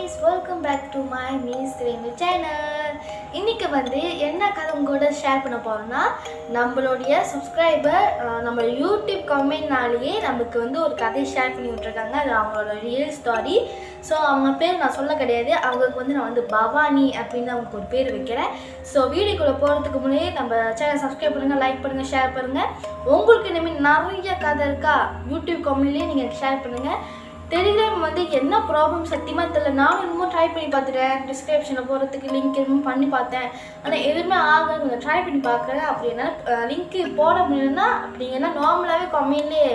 guys, welcome back to my Miss Renu channel. இன்னைக்கு என்ன கதை உங்களோட ஷேர் பண்ண போறேன்னா நம்மளுடைய சப்ஸ்கிரைபர் நம்ம யூடியூப் கமெண்ட்னாலேயே நமக்கு ஒரு கதை ஷேர் பண்ணி விட்டுருக்காங்க. அது அவங்களோட ரியல் ஸ்டோரி. ஸோ அவங்க பேர் நான் சொல்ல கிடையாது. அவங்களுக்கு நான் பவானி அப்படின்னு அவங்களுக்கு ஒரு பேர் வைக்கிறேன். ஸோ வீடியோக்குள்ளே போகிறதுக்கு முன்னாடியே நம்ம சேனல் சப்ஸ்கிரைப் பண்ணுங்கள், லைக் பண்ணுங்கள், ஷேர் பண்ணுங்கள். உங்களுக்கு இனிமேல் நிறைய கதை இருக்கா யூடியூப் கமெண்ட்லேயே நீங்கள் ஷேர் பண்ணுங்கள். டெலிகிராம் என்ன ப்ராப்ளம் சத்தியமாக தெரியல. நானும் இன்னமும் ட்ரை பண்ணி பார்த்துட்டேன். டிஸ்கிரிப்ஷனில் போகிறதுக்கு லிங்க் எதுவும் பண்ணி பார்த்தேன். ஆனால் எதுவுமே ஆக கொஞ்சம் ட்ரை பண்ணி பார்க்குறேன். அப்படி என்ன லிங்க்கு போட முடியலன்னா அப்படிங்கன்னா நார்மலாகவே கமெண்ட்லேயே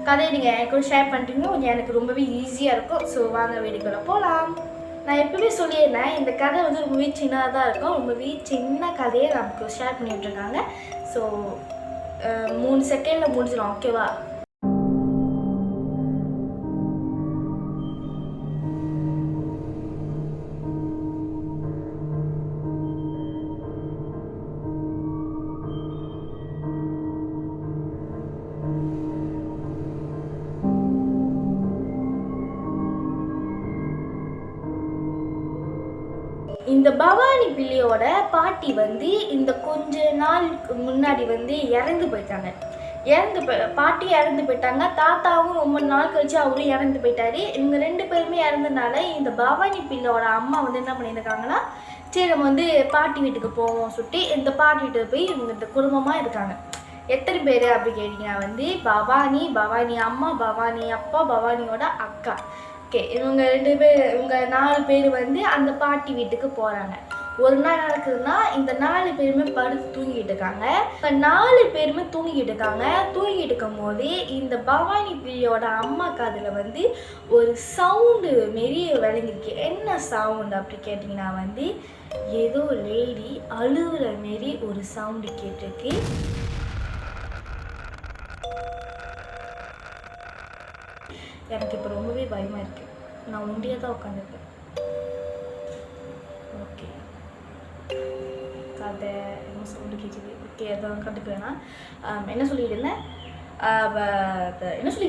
கதையை நீங்கள் எனக்கு கூட ஷேர் பண்ணிட்டீங்கன்னா கொஞ்சம் எனக்கு ரொம்பவே ஈஸியாக இருக்கும். ஸோ வாங்க வீடியோக்குள்ளே போகலாம். நான் எப்பவுமே சொல்லியிருந்தேன் இந்த கதை ரொம்பவே சின்னதாக தான் இருக்கும். ரொம்பவே சின்ன கதையை நமக்கு ஷேர் பண்ணி விட்டுருக்காங்க. ஸோ 3 செகண்டில் முடிஞ்சிடும். ஓகேவா? இந்த பவானி பிள்ளையோட பாட்டி இந்த கொஞ்ச நாளுக்கு முன்னாடி இறந்து போயிட்டாங்க. பாட்டி இறந்து போயிட்டாங்க. தாத்தாவும் ரொம்ப நாள் கழிச்சு அவரும் இறந்து போயிட்டாரு. இவங்க 2 பேருமே இறந்தனால இந்த பவானி பிள்ளையோட அம்மா என்ன பண்ணியிருக்காங்கன்னா, சரி நம்ம பாட்டி வீட்டுக்கு போவோம் சொல்லிட்டு இந்த பாட்டி வீட்டுக்கு போய் இவங்க இந்த குடும்பமாக இருக்காங்க. எத்தனை பேர் அப்படி கேட்டிங்கன்னா பவானி அம்மா, பவானி அப்பா, பவானியோட அக்கா. ஓகே, இவங்க 2 பேர், இவங்க 4 பேர் அந்த பாட்டி வீட்டுக்கு போகிறாங்க. ஒரு நாள் நடக்குதுன்னா இந்த 4 பேருமே படுத்து தூங்கிட்டு இருக்காங்க. இப்போ 4 பேருமே தூங்கிட்டு இருக்காங்க. தூங்கிட்டு இருக்கும் போது இந்த பவானி பிள்ளையோட அம்மா காதில் ஒரு சவுண்டு மாரி விளங்கிருக்கு. என்ன சவுண்டு அப்படி கேட்டிங்கன்னா ஏதோ லேடி அழுகுற மாரி ஒரு சவுண்டு கேட்டிருக்கு. எனக்கு இப்போ ரொம்பவே பயமாக இருக்குது. நான் ஒண்டியாக தான் உட்காந்துருக்கேன். ஓகே, கதை என்ன சவுண்டு கேட்குது. ஓகே, அதான் கண்டுக்கிறேன்னா என்ன சொல்லிக்கிட்டு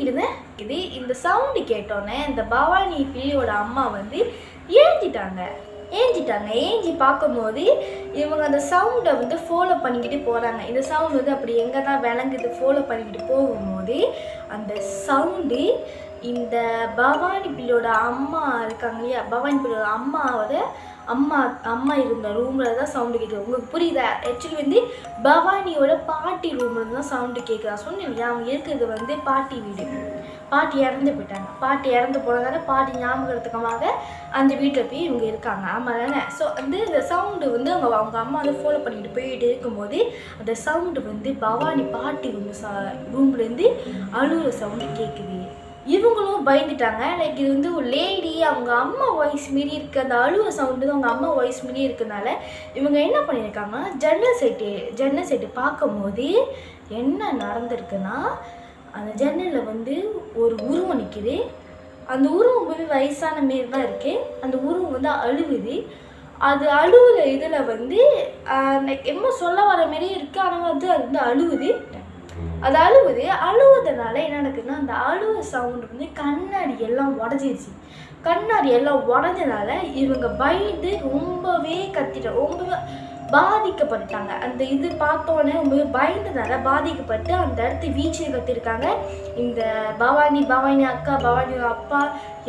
இருந்தேன் இது இந்த சவுண்டு கேட்டோன்னே இந்த பவானி பிள்ளையோட அம்மா ஏஞ்சி பார்க்கும்போது இவங்க அந்த சவுண்டை ஃபாலோ பண்ணிக்கிட்டு போகிறாங்க. இந்த சவுண்டு அப்படி எங்கே தான் விளங்குது ஃபாலோ பண்ணிக்கிட்டு போகும்போது அந்த சவுண்டு இந்த பவானி பிள்ளையோட அம்மா இருக்காங்க இல்லையா, பவானி பிள்ளையோட அம்மா இருந்த ரூமில் தான் சவுண்டு கேட்குது. உங்களுக்கு புரியுதா? ஆக்சுவலி பவானியோட பாட்டி ரூமில் தான் சவுண்டு கேட்குதா. சொன்னீங்க அவங்க இருக்கிறது பாட்டி வீடு. பாட்டி இறந்து போயிட்டாங்க. பாட்டி இறந்து போனதால பாட்டி ஞாபகத்துக்கமாக அந்த வீட்டில் போய் இவங்க இருக்காங்க. ஆமாம் தானே? ஸோ இந்த சவுண்டு அவங்க அம்மா ஃபாலோ பண்ணிட்டு போயிட்டு இருக்கும்போது அந்த சவுண்டு பவானி பாட்டி ரூம்லேருந்து அழுகிற சவுண்டு கேட்குது. இவங்களும் பயந்துட்டாங்க. லைக் இது ஒரு லேடி அவங்க அம்மா வாய்ஸ் மாரி இருக்குது. அந்த அழுவ சவுண்டு அவங்க அம்மா வாய்ஸ் மாரி இருக்கிறதுனால இவங்க என்ன பண்ணியிருக்காங்கன்னா ஜன்னல் சைட்டு பார்க்கும்போது என்ன நடந்திருக்குன்னா, அந்த ஜன்னலில் ஒரு உருவம் நிற்கிது. அந்த உருவம் ரொம்பவே வயசான மாரி தான் இருக்குது. அந்த உருவம் அழுகுது. அது அழுகுற இதில் லைக் என்ன சொல்ல வர மாரி இருக்குது. ஆனால் அது அழுகுது. அது அழுவதனால என்ன நடக்குதுன்னா, அந்த அழுவ சவுண்டு கண்ணாடி எல்லாம் உடஞ்சிருச்சு. கண்ணாடி எல்லாம் உடஞ்சதால இவங்க பயந்து ரொம்பவே ரொம்பவே பாதிக்கப்பட்டாங்க. அந்த இது பார்த்தோன்னே ரொம்பவே பயந்ததால பாதிக்கப்பட்டு அந்த இடத்த வீச்சு கத்திருக்காங்க. இந்த பவானி அக்கா, பவானி அப்பா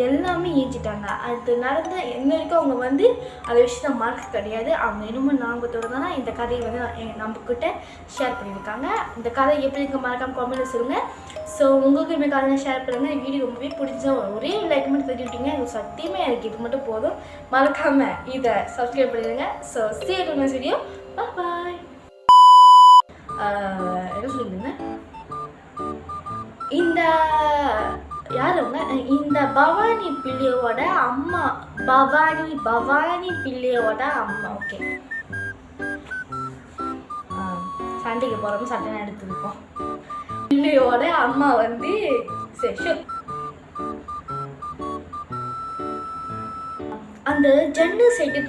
எல்லாமே ஏஞ்சிட்டாங்க. அது நடந்த என்ன வரைக்கும் அவங்க அந்த விஷயத்த மறக்க கிடையாது. அவங்க இன்னமும் ஞாபகத்தோடு தானே இந்த கதையை நம்மக்கிட்ட ஷேர் பண்ணியிருக்காங்க. இந்த கதை எப்படி இருக்க மறக்காம கமெண்ட்ல சொல்லுங்கள். ஸோ உங்களுக்கு இந்த கதையை ஷேர் பண்ணுங்கள். வீடியோ ரொம்பவே பிடிச்சா ஒரே லைக் மட்டும் தெரிவிட்டீங்க. எனக்கு சத்தியமே எனக்கு இது மட்டும் போதும். மறக்காமல் இதை சப்ஸ்கிரைப் பண்ணிடுங்க. So see you in this video. Bye. என்ன சொல்லியிருந்தீங்க? இந்த பவானி பிள்ளையோட அம்மா, பவானி பிள்ளையோட அம்மா. ஓகே, சண்டைக்கு போகிறோம், சட்டை எடுத்துருக்கோம். பிள்ளையோட அம்மா அந்த ஜன்னல் சைடு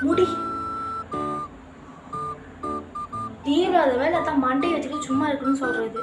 முடி தீவிராத வேலை தான் மண்டையை வச்சுக்கிட்டு சும்மா இருக்குன்னு சொல்கிறது.